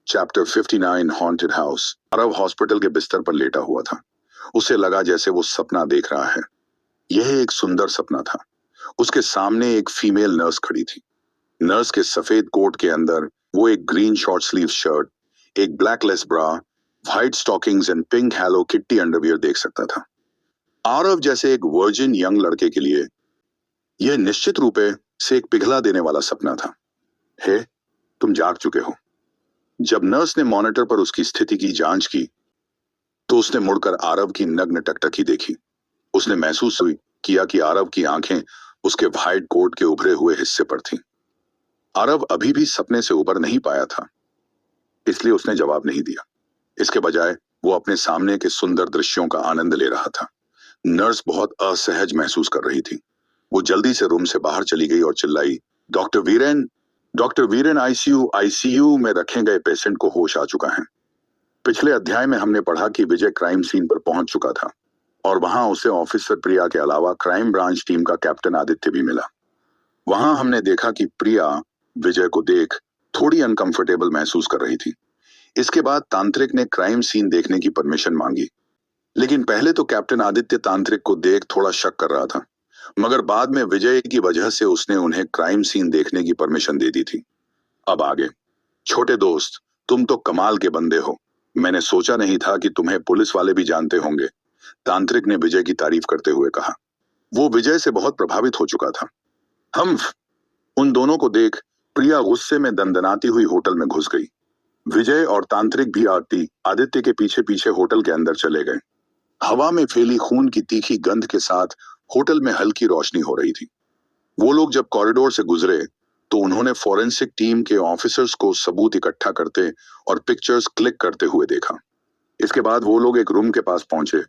Chapter 59 haunted house. Aarav hospital के बिस्तर पर लेटा हुआ था। उसे लगा जैसे वो सपना देख रहा है। यह एक सुंदर सपना था। उसके सामने एक फीमेल नर्स खड़ी थी। नर्स के सफेद कोट के अंदर वो एक ग्रीन शॉर्ट स्लीव शर्ट, एक black lace bra, white stockings and pink hello kitty underwear देख सकता था। आरव जैसे एक वर्जिन यंग लड़के के लिए यह निश्चित रूप से एक पिघला देने वाला सपना था। हे, तुम जाग चुके हो। जब नर्स ने मॉनिटर पर उसकी स्थिति की जांच की तो उसने मुड़कर आरव की नग्न टकटकी देखी। उसने महसूस किया कि आरव की आंखें उसके व्हाइट कोट के उभरे हुए हिस्से पर थीं। आरव अभी भी सपने से उबर नहीं पाया था, इसलिए उसने जवाब नहीं दिया। इसके बजाय वो अपने सामने के सुंदर दृश्यों का आनंद ले रहा था। नर्स बहुत असहज महसूस कर रही थी। वो जल्दी से रूम से बाहर चली गई और चिल्लाई, डॉक्टर वीरेन, आईसीयू में रखे गए पेशेंट को होश आ चुका है। पिछले अध्याय में हमने पढ़ा कि विजय क्राइम सीन पर पहुंच चुका था और वहां उसे ऑफिसर प्रिया के अलावा क्राइम ब्रांच टीम का कैप्टन आदित्य भी मिला। वहां हमने देखा कि प्रिया विजय को देख थोड़ी अनकंफर्टेबल महसूस कर रही थी। इसके बाद तांत्रिक ने क्राइम सीन देखने की परमिशन मांगी, लेकिन पहले तो कैप्टन आदित्य तांत्रिक को देख थोड़ा शक कर रहा था, मगर बाद में विजय की वजह से उसने उन्हें क्राइम सीन देखने की परमिशन दे दी थी। अब आगे। छोटे दोस्त, तुम तो कमाल के बंदे हो। मैंने सोचा नहीं था कि तुम्हें पुलिस वाले भी जानते होंगे, तांत्रिक ने विजय की तारीफ करते हुए कहा। वो विजय से बहुत प्रभावित हो चुका था। हम उन दोनों को देख प्रिया गुस्से में दंदनाती हुई होटल में घुस गई। विजय और तांत्रिक भी आदित्य के पीछे पीछे होटल के अंदर चले गए। हवा में फैली खून की तीखी गंध के साथ होटल में हल्की रोशनी हो रही थी। वो लोग जब कॉरिडोर से गुजरे तो उन्होंने फॉरेंसिक टीम के ऑफिसर्स को सबूत इकट्ठा करते और पिक्चर्स क्लिक करते हुए देखा। इसके बाद वो लोग एक रूम के पास पहुंचे,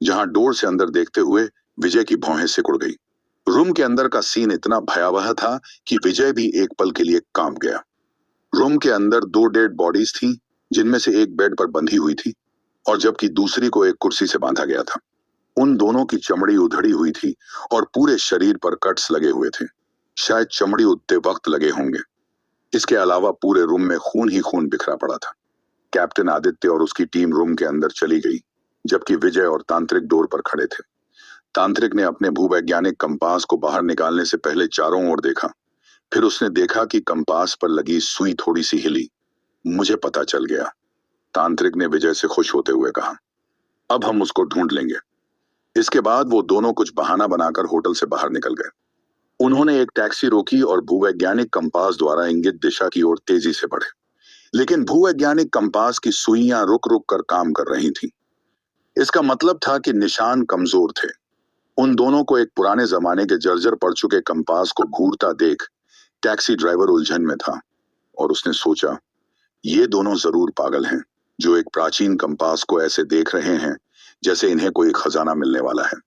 जहां डोर से अंदर देखते हुए विजय की भौहें सिकुड़ गई। रूम के अंदर का सीन इतना भयावह था कि विजय भी एक पल के लिए कांप गया। रूम के अंदर 2 डेड बॉडीज थी, जिनमें से एक बेड पर बंधी हुई थी और जबकि दूसरी को एक कुर्सी से बांधा गया था। उन दोनों की चमड़ी उधड़ी हुई थी और पूरे शरीर पर कट्स लगे हुए थे। शायद चमड़ी उतने वक्त लगे होंगे। इसके अलावा पूरे रूम में खून ही खून बिखरा पड़ा था। कैप्टन आदित्य और उसकी टीम रूम के अंदर चली गई, जबकि विजय और तांत्रिक डोर पर खड़े थे। तांत्रिक ने अपने भूवैज्ञानिक कंपास को बाहर निकालने से पहले चारों ओर देखा। फिर उसने देखा कि कंपास पर लगी सुई थोड़ी सी हिली। मुझे पता चल गया, तांत्रिक ने विजय से खुश होते हुए कहा। अब हम उसको ढूंढ लेंगे। इसके बाद वो दोनों कुछ बहाना बनाकर होटल से बाहर निकल गए। उन्होंने एक टैक्सी रोकी और भूवैज्ञानिक कंपास द्वारा इंगित दिशा की ओर तेजी से बढ़े, लेकिन भूवैज्ञानिक कंपास की सुइयां रुक रुक कर काम कर रही थीं। इसका मतलब था कि निशान कमजोर थे। उन दोनों को एक पुराने जमाने के जर्जर पड़ चुके कंपास को घूरता देख टैक्सी ड्राइवर उलझन में था और उसने सोचा, ये दोनों जरूर पागल हैं, जो एक प्राचीन कंपास को ऐसे देख रहे हैं जैसे इन्हें कोई खजाना मिलने वाला है।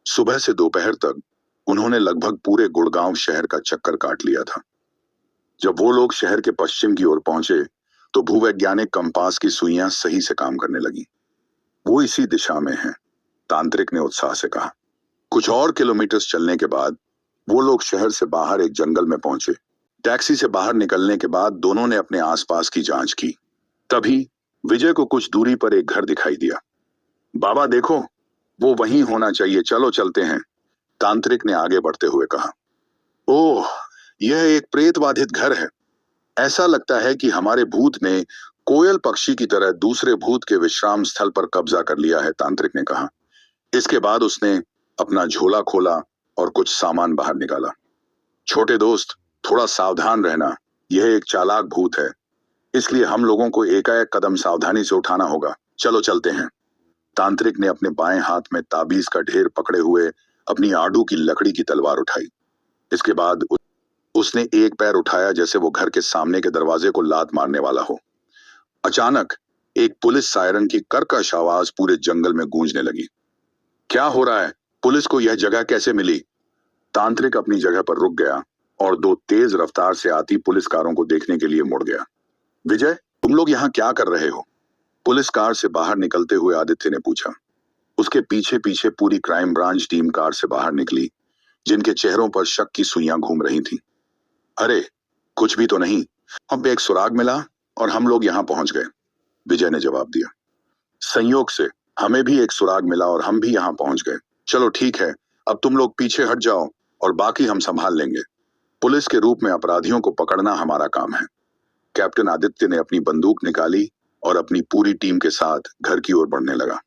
सुबह से दोपहर तक उन्होंने लगभग पूरे गुड़गांव शहर का चक्कर काट लिया था। जब वो लोग शहर के पश्चिम की ओर पहुंचे तो भूवैज्ञानिक कंपास की सुइयां सही से काम करने लगी। वो इसी दिशा में हैं, तांत्रिक ने उत्साह से कहा। कुछ और किलोमीटर्स चलने के बाद वो लोग शहर से बाहर एक जंगल में पहुंचे। टैक्सी से बाहर निकलने के बाद दोनों ने अपने आसपास की जांच की। तभी विजय को कुछ दूरी पर एक घर दिखाई दिया। बाबा देखो, वो वहीं होना चाहिए, चलो चलते हैं, तांत्रिक ने आगे बढ़ते हुए कहा। ओह, यह एक प्रेत बाधित घर है। ऐसा लगता है कि हमारे भूत ने कोयल पक्षी की तरह दूसरे भूत के विश्राम स्थल पर कब्जा कर लिया है, तांत्रिक ने कहा। इसके बाद उसने अपना झोला खोला और कुछ सामान बाहर निकाला। छोटे दोस्त, थोड़ा सावधान रहना, यह एक चालाक भूत है, इसलिए हम लोगों को एकाएक कदम सावधानी से उठाना होगा। चलो चलते हैं। तांत्रिक ने अपने बाएं हाथ में ताबीज का ढेर पकड़े हुए अपनी आड़ू की लकड़ी की तलवार उठाई। इसके बाद उसने एक पैर उठाया जैसे वो घर के सामने के दरवाजे को लात मारने वाला हो। अचानक एक पुलिस सायरन की कर्कश आवाज पूरे जंगल में गूंजने लगी। क्या हो रहा है? पुलिस को यह जगह कैसे मिली? तांत्रिक अपनी जगह पर रुक गया और 2 तेज रफ्तार से आती पुलिस कारों को देखने के लिए मुड़ गया। विजय, तुम लोग यहाँ क्या कर रहे हो? पुलिस कार से बाहर निकलते हुए आदित्य ने पूछा। उसके पीछे पीछे पूरी क्राइम ब्रांच टीम कार से बाहर निकली, जिनके चेहरों पर शक की सुइयां घूम रही थीं। अरे, कुछ भी तो नहीं, अब एक सुराग मिला और हम लोग यहाँ पहुंच गए, विजय ने जवाब दिया। संयोग से हमें भी एक सुराग मिला और हम भी यहाँ पहुंच गए। चलो ठीक है, अब तुम लोग पीछे हट जाओ और बाकी हम संभाल लेंगे। पुलिस के रूप में अपराधियों को पकड़ना हमारा काम है। कैप्टन आदित्य ने अपनी बंदूक निकाली और अपनी पूरी टीम के साथ घर की ओर बढ़ने लगा।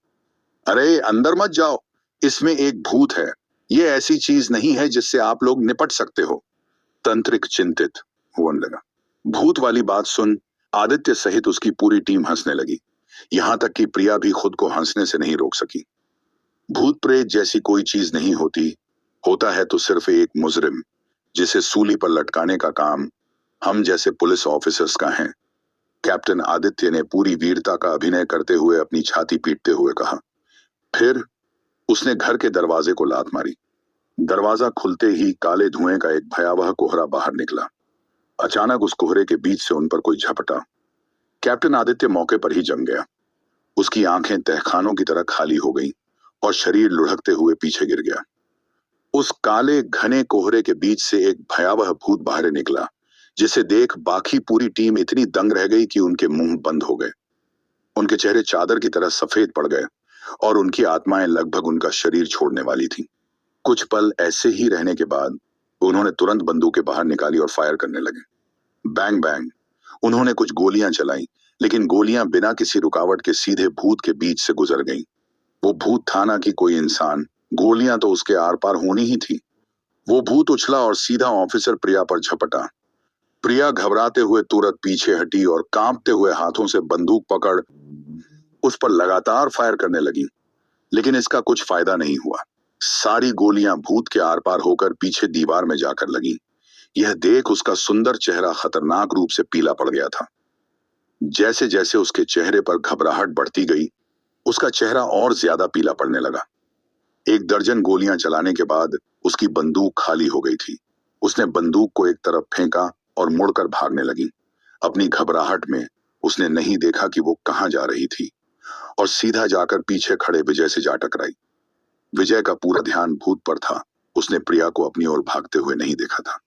अरे अंदर मत जाओ, इसमें एक भूत है। ये ऐसी चीज नहीं है जिससे आप लोग निपट सकते हो। तंत्रिक चिंतित होने लगा। भूत वाली बात सुन आदित्य सहित उसकी पूरी टीम हंसने लगी। यहां तक कि प्रिया भी खुद को हंसने से नहीं रोक सकी। भूत प्रेत जैसी कोई चीज नहीं होती, होता है तो सिर्फ एक मुजरिम जिसे सूली पर लटकाने का काम हम जैसे पुलिस ऑफिसर्स का है। कैप्टन आदित्य ने पूरी वीरता का अभिनय करते हुए अपनी छाती पीटते हुए कहा। फिर उसने घर के दरवाजे को लात मारी। दरवाजा खुलते ही काले धुएं का एक भयावह कोहरा बाहर निकला। अचानक उस कोहरे के बीच से उन पर कोई झपटा। कैप्टन आदित्य मौके पर ही जम गया। उसकी आंखें तहखानों की तरह खाली हो गईं और शरीर लुढ़कते हुए पीछे गिर गया। उस काले घने कोहरे के बीच से एक भयावह भूत बाहर निकला, जिसे देख बाकी पूरी टीम इतनी दंग रह गई कि उनके मुंह बंद हो गए। उनके चेहरे चादर की तरह सफेद पड़ गए और उनकी आत्माएं लगभग उनका शरीर छोड़ने वाली थीं। कुछ पल ऐसे ही रहने के बाद उन्होंने तुरंत बंदूकें बाहर निकाली और फायर करने लगे। बैंग बैंग उन्होंने कुछ गोलियां चलाई, लेकिन गोलियां बिना किसी रुकावट के सीधे भूत के बीच से गुजर गईं। वो भूत था ना कि कोई इंसान, गोलियां तो उसके आर पार होनी ही थी। वो भूत उछला और सीधा ऑफिसर प्रिया पर झपटा। प्रिया घबराते हुए तुरंत पीछे हटी और कांपते हुए हाथों से बंदूक पकड़ उस पर लगातार फायर करने लगी, लेकिन इसका कुछ फायदा नहीं हुआ। सारी गोलियां भूत के आर पार होकर पीछे दीवार में जाकर लगी। यह देख उसका सुंदर चेहरा खतरनाक रूप से पीला पड़ गया था। जैसे जैसे उसके चेहरे पर घबराहट बढ़ती गई, उसका चेहरा और ज्यादा पीला पड़ने लगा। एक दर्जन गोलियां चलाने के बाद उसकी बंदूक खाली हो गई थी। उसने बंदूक को एक तरफ फेंका और मुड़कर भागने लगी। अपनी घबराहट में उसने नहीं देखा कि वो कहां जा रही थी और सीधा जाकर पीछे खड़े विजय से जा टकराई। विजय का पूरा ध्यान भूत पर था। उसने प्रिया को अपनी ओर भागते हुए नहीं देखा था।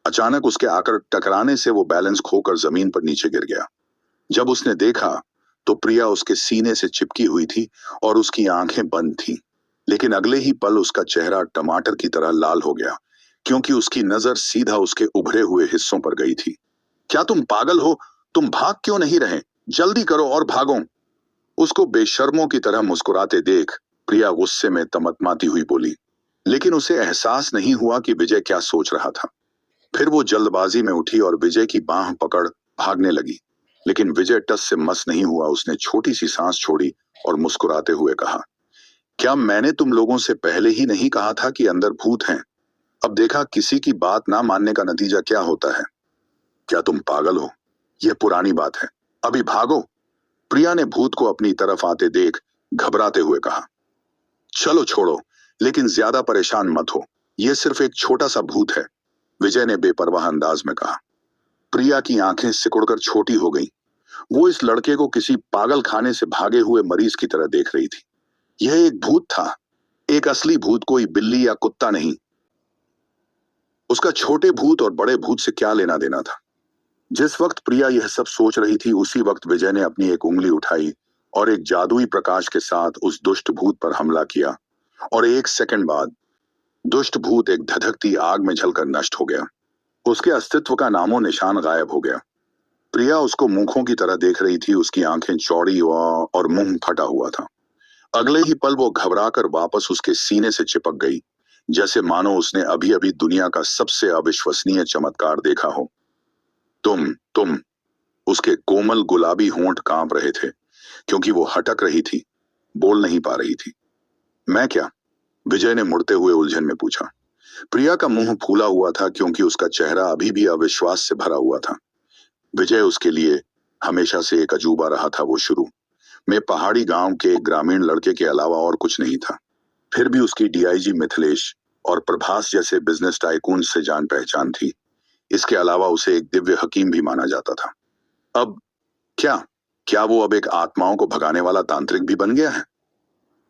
अचानक उसके आकर टकराने से वो बैलेंस खोकर जमीन पर नीचे गिर गया। जब उसने देखा तो प्रिया उसके सीने से चिपकी हुई थी और उसकी आंखें बंद थीं। लेकिन अगले ही पल उसका चेहरा टमाटर की तरह लाल हो गया, क्योंकि उसकी नजर सीधा उसके उभरे हुए हिस्सों पर गई थी। क्या तुम पागल हो? तुम भाग क्यों नहीं रहे? जल्दी करो और भागो। उसको बेशर्मों की तरह मुस्कुराते देख प्रिया गुस्से में तमतमाती हुई बोली, लेकिन उसे एहसास नहीं हुआ कि विजय क्या सोच रहा था। फिर वो जल्दबाजी में उठी और विजय की बांह पकड़ भागने लगी, लेकिन विजय टस से मस नहीं हुआ। उसने छोटी सी सांस छोड़ी और मुस्कुराते हुए कहा, क्या मैंने तुम लोगों से पहले ही नहीं कहा था कि अंदर भूत हैं? अब देखा किसी की बात ना मानने का नतीजा क्या होता है। क्या तुम पागल हो? यह पुरानी बात है, अभी भागो। प्रिया ने भूत को अपनी तरफ आते देख घबराते हुए कहा। चलो छोड़ो, लेकिन ज्यादा परेशान मत हो, यह सिर्फ एक छोटा सा भूत है, विजय ने बेपरवाह अंदाज में कहा। प्रिया की आंखें सिकुड़कर छोटी हो गईं। वो इस लड़के को किसी पागल खाने से भागे हुए मरीज की तरह देख रही थी। यह एक भूत था, एक असली भूत, कोई बिल्ली या कुत्ता नहीं। उसका छोटे भूत और बड़े भूत से क्या लेना देना था। जिस वक्त प्रिया यह सब सोच रही थी, उसी वक्त विजय ने अपनी एक उंगली उठाई और एक जादुई प्रकाश के साथ उस दुष्ट भूत पर हमला किया, और एक सेकंड बाद दुष्ट भूत एक धधकती आग में जलकर नष्ट हो गया। उसके अस्तित्व का नामो निशान गायब हो गया। प्रिया उसको मूंखों की तरह देख रही थी। उसकी आंखें चौड़ी और मुंह फटा हुआ था। अगले ही पल वो घबराकर वापस उसके सीने से चिपक गई, जैसे मानो उसने अभी अभी दुनिया का सबसे अविश्वसनीय चमत्कार देखा हो। तुम उसके कोमल गुलाबी होंठ कांप रहे थे, क्योंकि वो हटक रही थी, बोल नहीं पा रही थी। मैं क्या? विजय ने मुड़ते हुए उलझन में पूछा। प्रिया का मुंह फूला हुआ था, क्योंकि उसका चेहरा अभी भी अविश्वास से भरा हुआ था। विजय उसके लिए हमेशा से एक अजूबा रहा था। वो शुरू में पहाड़ी गांव के एक ग्रामीण लड़के के अलावा और कुछ नहीं था। फिर भी उसकी डीआईजी मिथिलेश और प्रभास जैसे बिजनेस टाइकून से जान पहचान थी। इसके अलावा उसे एक दिव्य हकीम भी माना जाता था। अब क्या क्या वो अब एक आत्माओं को भगाने वाला तांत्रिक भी बन गया है?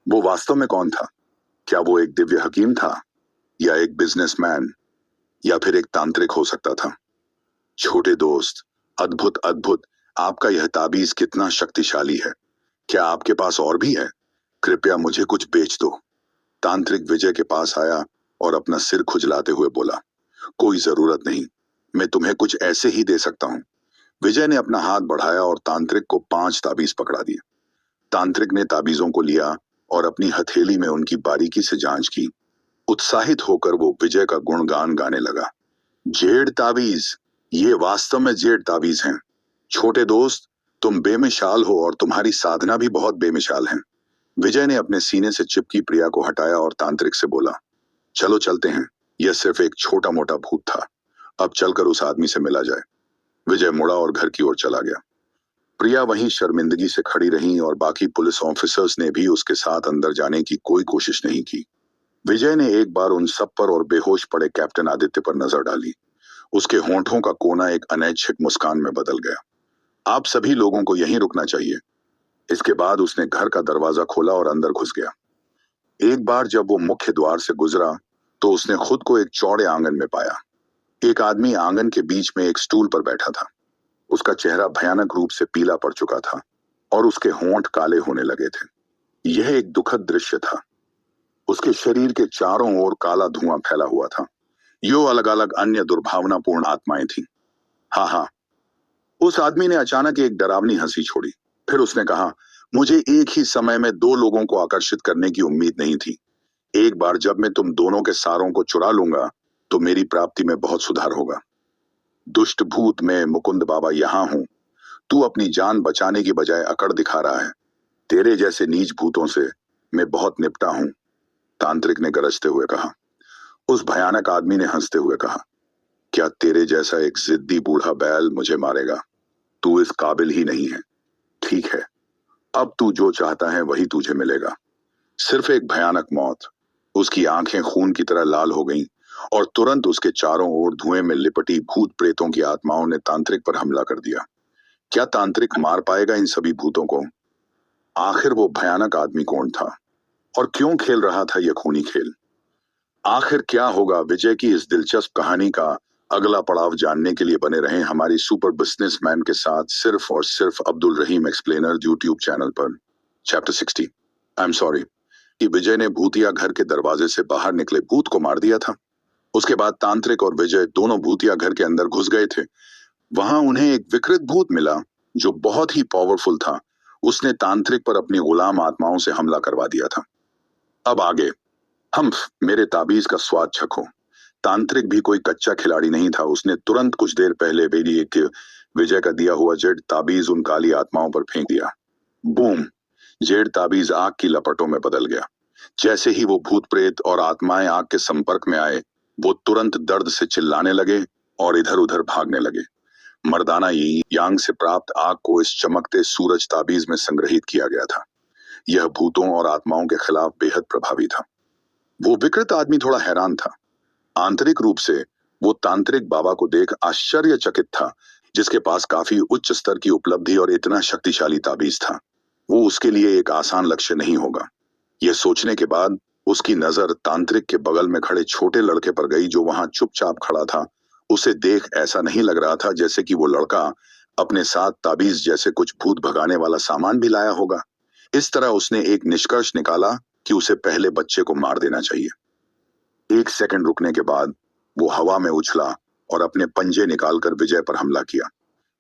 वो वास्तव में कौन था? क्या वो एक दिव्य हकीम था, या एक बिजनेसमैन, या फिर एक तांत्रिक हो सकता था? छोटे दोस्त, अद्भुत अद्भुत, आपका यह ताबीज कितना शक्तिशाली है। क्या आपके पास और भी है? कृपया मुझे कुछ बेच दो। तांत्रिक विजय के पास आया और अपना सिर खुजलाते हुए बोला, कोई जरूरत नहीं, मैं तुम्हें कुछ ऐसे ही दे सकता हूँ। विजय ने अपना हाथ बढ़ाया और तांत्रिक को 5 ताबीज पकड़ा दिए। तांत्रिक ने ताबीजों को लिया और अपनी हथेली में उनकी बारीकी से जांच की। उत्साहित होकर वो विजय का गुणगान गाने लगा। जेड ताबीज, ये वास्तव में जेड ताबीज हैं। छोटे दोस्त, तुम बेमिसाल हो और तुम्हारी साधना भी बहुत बेमिसाल है। विजय ने अपने सीने से चिपकी प्रिया को हटाया और तांत्रिक से बोला, चलो चलते हैं, यह सिर्फ एक छोटा मोटा भूत था, अब चलकर उस आदमी से मिला जाए। विजय मुड़ा और घर की ओर चला गया। प्रिया वहीं शर्मिंदगी से खड़ी रही और बाकी पुलिस ऑफिसर्स ने भी उसके साथ अंदर जाने की कोई कोशिश नहीं की। विजय ने एक बार उन सब पर और बेहोश पड़े कैप्टन आदित्य पर नजर डाली। उसके होंठों का कोना एक अनैच्छिक मुस्कान में बदल गया। आप सभी लोगों को यहीं रुकना चाहिए। इसके बाद उसने घर का दरवाजा खोला और अंदर घुस गया। एक बार जब वो मुख्य द्वार से गुजरा तो उसने खुद को एक चौड़े आंगन में पाया। एक आदमी आंगन के बीच में एक स्टूल पर बैठा था। उसका चेहरा भयानक रूप से पीला पड़ चुका था और उसके होंठ काले होने लगे थे। यह एक दुखद दृश्य था। उसके शरीर के चारों ओर काला धुआं फैला हुआ था। यो अलग अलग अन्य दुर्भावनापूर्ण आत्माएं थीं। हाँ हाँ, उस आदमी ने अचानक एक डरावनी हंसी छोड़ी। फिर उसने कहा, मुझे एक ही समय में 2 लोगों को आकर्षित करने की उम्मीद नहीं थी। एक बार जब मैं तुम दोनों के सारों को चुरा लूंगा तो मेरी प्राप्ति में बहुत सुधार होगा। दुष्ट भूत, मैं मुकुंद बाबा यहाँ हूँ। तू अपनी जान बचाने की बजाय अकड़ दिखा रहा है। तेरे जैसे नीच भूतों से मैं बहुत निपटा हूँ, तांत्रिक ने गरजते हुए कहा। उस भयानक आदमी ने हंसते हुए कहा, क्या तेरे जैसा एक जिद्दी बूढ़ा बैल मुझे मारेगा? तू इस काबिल ही नहीं है। ठीक है, अब तू जो चाहता है वही तुझे मिलेगा, सिर्फ एक भयानक मौत। उसकी आंखें खून की तरह लाल हो गईं और तुरंत उसके चारों ओर धुएं में लिपटी भूत प्रेतों की आत्माओं ने तांत्रिक पर हमला कर दिया। क्या तांत्रिक मार पाएगा इन सभी भूतों को? आखिर वो भयानक आदमी कौन था और क्यों खेल रहा था यह खूनी खेल? आखिर क्या होगा? विजय की इस दिलचस्प कहानी का अगला पड़ाव जानने के लिए बने रहें हमारी सुपर बिजनेसमैन के साथ, सिर्फ और सिर्फ अब्दुल रहीम एक्सप्लेनर यूट्यूब चैनल पर। चैप्टर 60। आई एम सॉरी कि विजय ने भूतिया घर के दरवाजे से बाहर निकले भूत को मार दिया था। उसके बाद तांत्रिक और विजय दोनों भूतिया घर के अंदर घुस गए थे। वहां उन्हें एक विकृत भूत मिला जो बहुत ही पावरफुल था। उसने तांत्रिक पर अपनी गुलाम आत्माओं से हमला करवा दिया था। अब आगे हम मेरे ताबीज का स्वाद चखो। तांत्रिक भी कोई कच्चा खिलाड़ी नहीं था। उसने तुरंत कुछ देर पहले मेरी एक विजय का दिया हुआ जेड ताबीज उन काली आत्माओं पर फेंक दिया। बूम! जेड ताबीज आग की लपटों में बदल गया। जैसे ही वो भूत प्रेत और आत्माएं आग के संपर्क में आए, वो तुरंत दर्द से चिल्लाने लगे और इधर उधर भागने लगे। मर्दाना यांग से प्राप्त आग को इस चमकते सूरज ताबीज में संग्रहित किया गया था। यह भूतों और आत्माओं के खिलाफ बेहद प्रभावी था। वो विकृत आदमी थोड़ा हैरान था। आंतरिक रूप से वो तांत्रिक बाबा को देख आश्चर्यचकित था, जिसके पास काफी उच्च स्तर की उपलब्धि और इतना शक्तिशाली ताबीज था। वो उसके लिए एक आसान लक्ष्य नहीं होगा। यह सोचने के बाद उसकी नजर तांत्रिक के बगल में खड़े छोटे लड़के पर गई जो वहां चुपचाप खड़ा था। उसे देख ऐसा नहीं लग रहा था जैसे कि वो लड़का अपने साथ ताबीज जैसे कुछ भूत भगाने वाला सामान भी लाया होगा। इस तरह उसने एक निष्कर्ष निकाला कि उसे पहले बच्चे को मार देना चाहिए। 1 सेकंड रुकने के बाद वो हवा में उछला और अपने पंजे निकालकर विजय पर हमला किया।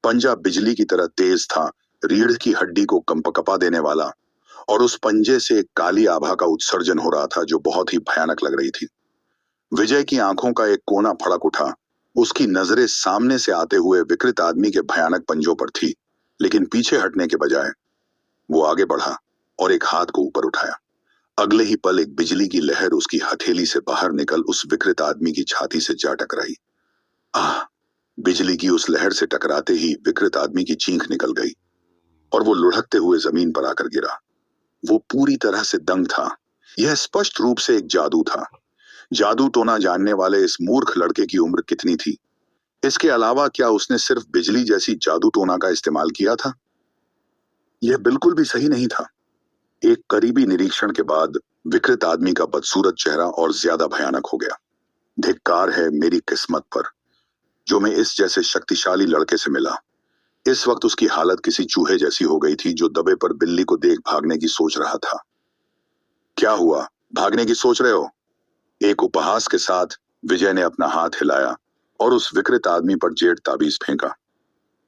पंजा बिजली की तरह तेज था, रीढ़ की हड्डी को कंपकपा देने वाला, और उस पंजे से एक काली आभा का उत्सर्जन हो रहा था जो बहुत ही भयानक लग रही थी। विजय की आंखों का एक कोना फड़क उठा। उसकी नजरें सामने से आते हुए विकृत आदमी के भयानक पंजों पर थी, लेकिन पीछे हटने के बजाय वो आगे बढ़ा और एक हाथ को ऊपर उठाया। अगले ही पल एक बिजली की लहर उसकी हथेली से बाहर निकल उस विकृत आदमी की छाती से जा टकराई। आह! बिजली की उस लहर से टकराते ही विकृत आदमी की चीख निकल गई और वो लुढ़कते हुए जमीन पर आकर गिरा। वो पूरी तरह से दंग था। यह स्पष्ट रूप से एक जादू था। जादू टोना जानने वाले इस मूर्ख लड़के की उम्र कितनी थी? इसके अलावा क्या उसने सिर्फ बिजली जैसी जादू टोना का इस्तेमाल किया था? यह बिल्कुल भी सही नहीं था। एक करीबी निरीक्षण के बाद विकृत आदमी का बदसूरत चेहरा और ज्यादा भयानक हो गया। धिक्कार है मेरी किस्मत पर जो मैं इस जैसे शक्तिशाली लड़के से मिला। इस वक्त उसकी हालत किसी चूहे जैसी हो गई थी जो दबे पर बिल्ली को देख भागने की सोच रहा था। क्या हुआ, भागने की सोच रहे हो? एक उपहास के साथ विजय ने अपना हाथ हिलाया और उस विकृत आदमी पर जेड ताबीज फेंका।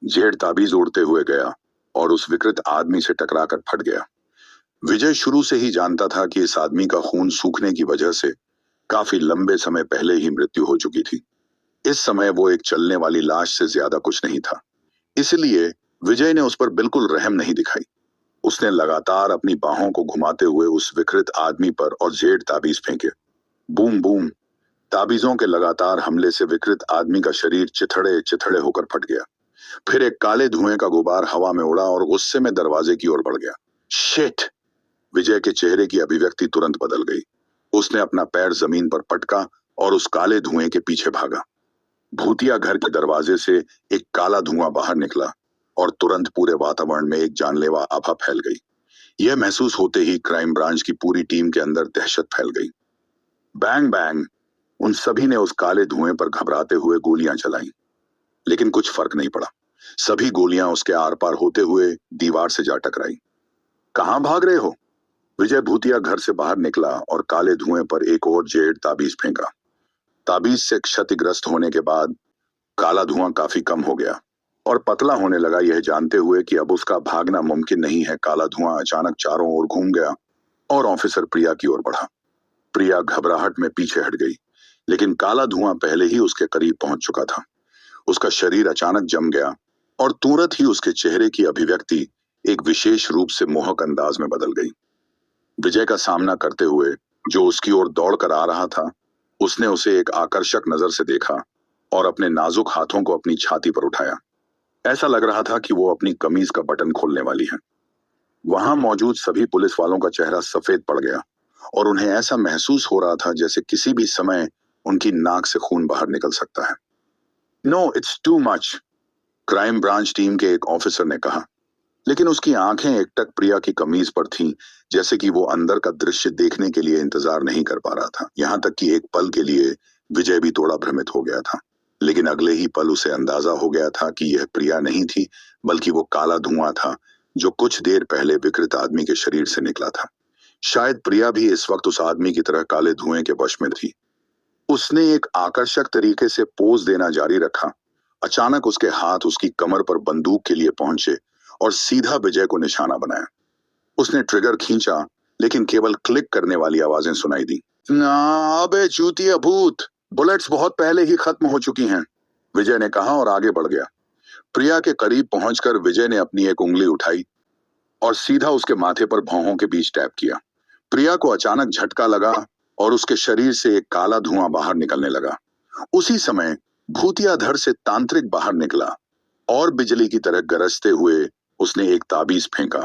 जेड ताबीज उड़ते हुए गया और उस विकृत आदमी से टकराकर फट गया। विजय शुरू से ही जानता था कि इस आदमी का खून सूखने की वजह से काफी लंबे समय पहले ही मृत्यु हो चुकी थी। इस समय वो एक चलने वाली लाश से ज्यादा कुछ नहीं था। इसलिए विजय ने उस पर बिल्कुल रहम नहीं दिखाई। उसने लगातार अपनी बाहों को घुमाते हुए उस विकृत आदमी पर और जेड ताबीज फेंके। बूम बूम, ताबीजों के लगातार हमले से विकृत आदमी का शरीर चिथड़े चिथड़े होकर फट गया। फिर एक काले धुएं का गुबार हवा में उड़ा और गुस्से में दरवाजे की ओर बढ़ गया। शिट! विजय के चेहरे की अभिव्यक्ति तुरंत बदल गई। उसने अपना पैर जमीन पर पटका और उस काले धुएं के पीछे भागा। भूतिया घर के दरवाजे से एक काला धुआं बाहर निकला और तुरंत पूरे वातावरण में एक जानलेवा आभा फैल गई। यह महसूस होते ही क्राइम ब्रांच की पूरी टीम के अंदर दहशत फैल गई। बैंग बैंग, उन सभी ने उस काले धुएं पर घबराते हुए गोलियां चलाईं, लेकिन कुछ फर्क नहीं पड़ा। सभी गोलियां उसके आर पार होते हुए दीवार से जा टकराई। कहां भाग रहे हो? विजय भूतिया घर से बाहर निकला और काले धुएं पर एक और जेड ताबीज फेंका। ताबीज से क्षतिग्रस्त होने के बाद काला धुआं काफी कम हो गया और पतला होने लगा। यह जानते हुए कि अब उसका भागना मुमकिन नहीं है, काला धुआं अचानक चारों ओर घूम गया और ऑफिसर प्रिया की ओर बढ़ा। प्रिया घबराहट में पीछे हट गई, लेकिन काला धुआं पहले ही उसके करीब पहुंच चुका था। उसका शरीर अचानक जम गया और तुरंत ही उसके चेहरे की अभिव्यक्ति एक विशेष रूप से मोहक अंदाज में बदल गई। विजय का सामना करते हुए जो उसकी ओर दौड़ कर आ रहा था, उसने उसे एक आकर्षक नजर से देखा और अपने नाजुक हाथों को अपनी छाती पर उठाया। ऐसा लग रहा था कि वो अपनी कमीज का बटन खोलने वाली है। वहां मौजूद सभी पुलिस वालों का चेहरा सफेद पड़ गया और उन्हें ऐसा महसूस हो रहा था जैसे किसी भी समय उनकी नाक से खून बाहर निकल सकता है। No, it's too much, crime branch team के एक ऑफिसर ने कहा, लेकिन उसकी आंखें एकटक प्रिया की कमीज पर थीं, जैसे कि वो अंदर का दृश्य देखने के लिए इंतजार नहीं कर पा रहा था। यहाँ तक कि एक पल के लिए विजय भी थोड़ा भ्रमित हो गया था, लेकिन अगले ही पल उसे अंदाजा हो गया था कि यह प्रिया नहीं थी, बल्कि वो काला धुआं था जो कुछ देर पहले विकृत आदमी के शरीर से निकला था। शायद प्रिया भी इस वक्त उस आदमी की तरह काले धुएं के वश में थी। उसने एक आकर्षक तरीके से पोज देना जारी रखा। अचानक उसके हाथ उसकी कमर पर बंदूक के लिए पहुंचे और सीधा विजय को निशाना बनाया। उसने ट्रिगर खींचा, लेकिन केवल क्लिक करने वाली आवाजें सुनाई दी। अबे चूतिया भूत, बुलेट्स बहुत पहले ही खत्म हो चुकी हैं, विजय ने कहा और आगे बढ़ गया। प्रिया के करीब पहुंचकर विजय ने अपनी एक उंगली उठाई और सीधा उसके माथे पर भौहों के बीच टैप किया। प्रिया को अचानक झटका लगा और उसके शरीर से एक काला धुआं बाहर निकलने लगा। उसी समय भूतिया धड़ से तांत्रिक बाहर निकला और बिजली की तरह गरजते हुए उसने एक ताबीज फेंका।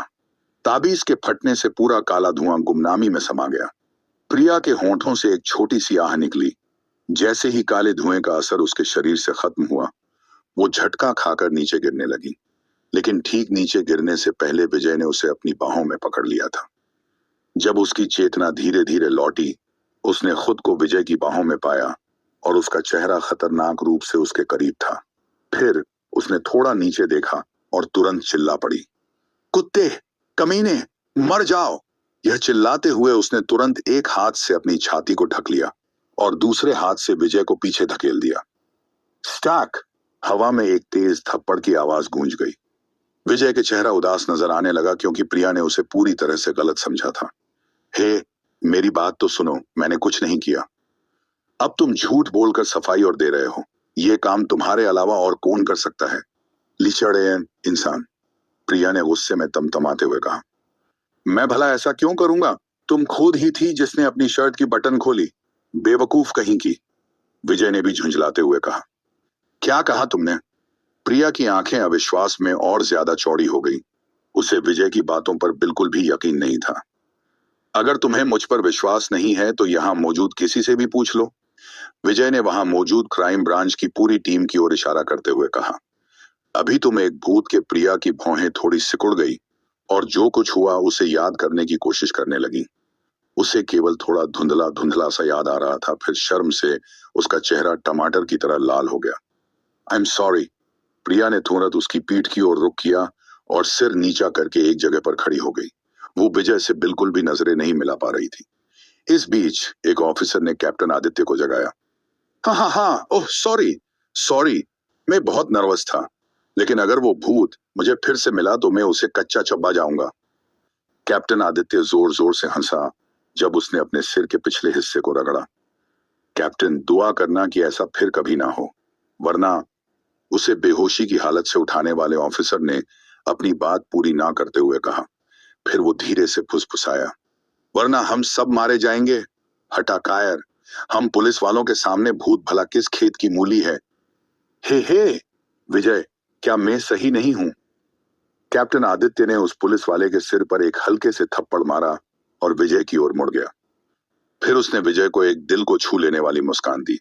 ताबीज के फटने से पूरा काला धुआं गुमनामी में समा गया। प्रिया के होंठों से एक छोटी सी आह निकली। जैसे ही काले धुएं का असर उसके शरीर से खत्म हुआ, वो झटका खाकर नीचे गिरने लगी, लेकिन ठीक नीचे गिरने से पहले विजय ने उसे अपनी बाहों में पकड़ लिया था। जब उसकी चेतना धीरे धीरे लौटी, उसने खुद को विजय की बाहों में पाया और उसका चेहरा खतरनाक रूप से उसके करीब था। फिर उसने थोड़ा नीचे देखा और तुरंत चिल्ला पड़ी, कुत्ते, कमीने, मर जाओ। यह चिल्लाते हुए उसने तुरंत एक हाथ से अपनी छाती को ढक लिया और दूसरे हाथ से विजय को पीछे धकेल दिया। स्टैक! हवा में एक तेज थप्पड़ की आवाज गूंज गई। विजय के चेहरा उदास नजर आने लगा क्योंकि प्रिया ने उसे पूरी तरह से गलत समझा था। हे, मेरी बात तो सुनो, मैंने कुछ नहीं किया। अब तुम झूठ बोलकर सफाई और दे रहे हो। यह काम तुम्हारे अलावा और कौन कर सकता है, लिचड़े इंसान, प्रिया ने गुस्से में तमतमाते हुए कहा। मैं भला ऐसा क्यों करूंगा? तुम खुद ही थी जिसने अपनी शर्ट की बटन खोली, बेवकूफ कहीं की, विजय ने भी झुंझलाते हुए कहा। क्या कहा तुमने? प्रिया की आंखें अविश्वास में और ज्यादा चौड़ी हो गई। उसे विजय की बातों पर बिल्कुल भी यकीन नहीं था। अगर तुम्हें मुझ पर विश्वास नहीं है तो यहां मौजूद किसी से भी पूछ लो, विजय ने वहां मौजूद क्राइम ब्रांच की पूरी टीम की ओर इशारा करते हुए कहा। अभी तुम एक भूत के प्रिया की भौहें थोड़ी सिकुड़ गई और जो कुछ हुआ उसे याद करने की कोशिश करने लगी। उसे केवल थोड़ा धुंधला धुंधला सा याद आ रहा था। फिर शर्म से उसका चेहरा टमाटर की तरह लाल हो गया। आई एम सॉरी, प्रिया ने तुरंत उसकी पीठ की ओर रुख किया और सिर नीचा करके एक जगह पर खड़ी हो गई। वो विजय से बिल्कुल भी नजरें नहीं मिला पा रही थी। इस बीच एक ऑफिसर ने कैप्टन आदित्य को जगाया। हाँ हाँ हाँ, ओह सॉरी, सॉरी, मैं बहुत नर्वस था, लेकिन अगर वो भूत मुझे फिर से मिला तो मैं उसे कच्चा चब्बा जाऊंगा। कैप्टन आदित्य जोर जोर से हंसा जब उसने अपने सिर के पिछले हिस्से को रगड़ा। कैप्टन, दुआ करना कि ऐसा फिर कभी ना हो, वरना। उसे बेहोशी की हालत से उठाने वाले ऑफिसर ने अपनी बात पूरी ना करते हुए कहा। फिर वो धीरे से फुसफुसाया, वरना हम सब मारे जाएंगे। हटा कायर, हम पुलिस वालों के सामने भूत भला किस खेत की मूली है। हे विजय, क्या मैं सही नहीं हूं? कैप्टन आदित्य ने उस पुलिस वाले के सिर पर एक हल्के से थप्पड़ मारा और विजय की ओर मुड़ गया। फिर उसने विजय को एक दिल को छू लेने वाली मुस्कान दी।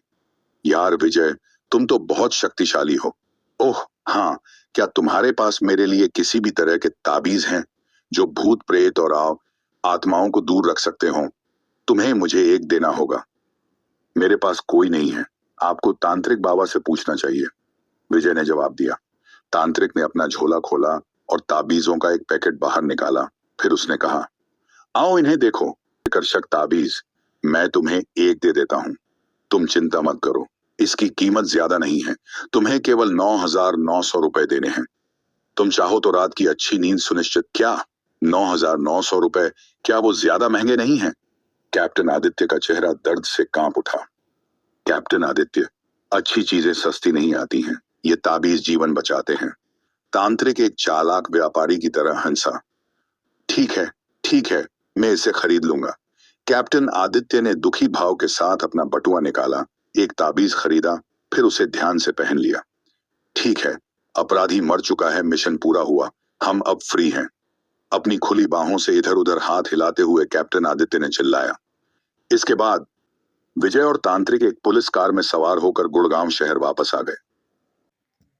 यार विजय, तुम तो बहुत शक्तिशाली हो। ओह हाँ, क्या तुम्हारे पास मेरे लिए किसी भी तरह के ताबीज हैं जो भूत प्रेत और आत्माओं को दूर रख सकते हो? तुम्हें मुझे एक देना होगा। मेरे पास कोई नहीं है, आपको तांत्रिक बाबा से पूछना चाहिए, विजय ने जवाब दिया। तांत्रिक ने अपना झोला खोला और ताबीजों का एक पैकेट बाहर निकाला। फिर उसने कहा, आओ इन्हें देखो। आकर्षक ताबीज, मैं तुम्हें एक दे देता हूं। तुम चिंता मत करो, इसकी कीमत ज्यादा नहीं है, तुम्हें केवल 9,900 रुपए देने हैं। तुम चाहो तो रात की अच्छी नींद सुनिश्चित। क्या 9,900 रुपए, क्या वो ज्यादा महंगे नहीं हैं? कैप्टन आदित्य का चेहरा दर्द से कांप उठा। कैप्टन आदित्य, अच्छी चीजें सस्ती नहीं आती हैं, ये ताबीज जीवन बचाते हैं। तांत्रिक एक चालाक व्यापारी की तरह हंसा। ठीक है, ठीक है, मैं इसे खरीद लूंगा। कैप्टन आदित्य ने दुखी भाव के साथ अपना बटुआ निकाला, एक ताबीज खरीदा, फिर उसे ध्यान से पहन लिया। ठीक है, अपराधी मर चुका है, मिशन पूरा हुआ, हम अब फ्री हैं। अपनी खुली बाहों से इधर उधर हाथ हिलाते हुए कैप्टन आदित्य ने चिल्लाया। इसके बाद विजय और तांत्रिक एक पुलिस कार में सवार होकर गुड़गांव शहर वापस आ गए।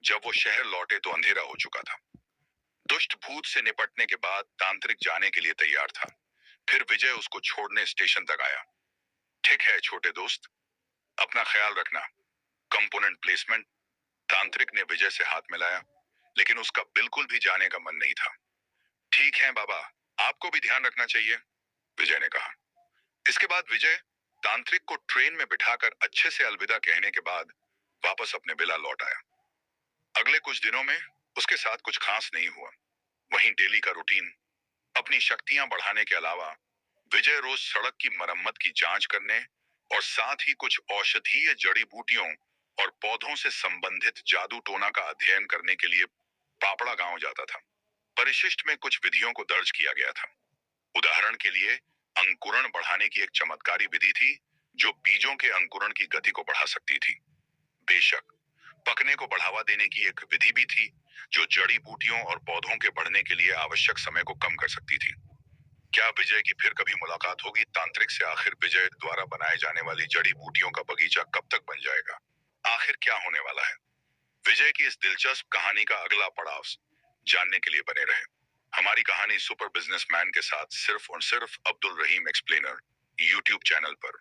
जब वो शहर लौटे तो अंधेरा हो चुका था। दुष्ट भूत से निपटने के बाद तांत्रिक जाने के लिए तैयार था। फिर विजय उसको छोड़ने स्टेशन तक आया। ठीक है छोटे दोस्त, अपना ख्याल रखना। Component placement. तांत्रिक ने विजय से हाथ मिलाया, लेकिन उसका बिल्कुल भी जाने का मन नहीं था। ठीक है बाबा, आपको भी ध्यान रखना चाहिए, विजय ने कहा। इसके बाद विजय तांत्रिक को ट्रेन में बिठाकर अच्छे से अलविदा कहने के बाद वापस अपने विला लौट आया। अगले कुछ दिनों में उसके साथ कुछ खास नहीं हुआ। वहीं डेली का रूटीन। अपनी शक्तियां बढ़ाने के अलावा विजय रोज सड़क की मरम्मत की जांच करने और साथ ही कुछ औषधीय जड़ी बूटियों और पौधों से संबंधित जादू टोना का अध्ययन करने के लिए पापड़ा गांव जाता था। परिशिष्ट में कुछ विधियों को दर्ज किया गया था। उदाहरण के लिए अंकुरण बढ़ाने की एक चमत्कारी विधि थी जो बीजों के अंकुरण की गति को बढ़ा सकती थी। बेशक पकने को बढ़ावा देने की एक विधि भी थी जो जड़ी बूटियों और पौधों के बढ़ने के लिए आवश्यक समय को कम कर सकती थी। क्या विजय की फिर कभी मुलाकात होगी तांत्रिक से? आखिर विजय द्वारा बनाए जाने वाली जड़ी बूटियों का बगीचा कब तक बन जाएगा? आखिर क्या होने वाला है? विजय की इस दिलचस्प कहानी का अगला पड़ाव जानने के लिए बने रहे। हमारी कहानी सुपर बिजनेसमैन के साथ सिर्फ और सिर्फ अब्दुल रहीम एक्सप्लेनर यूट्यूब चैनल पर।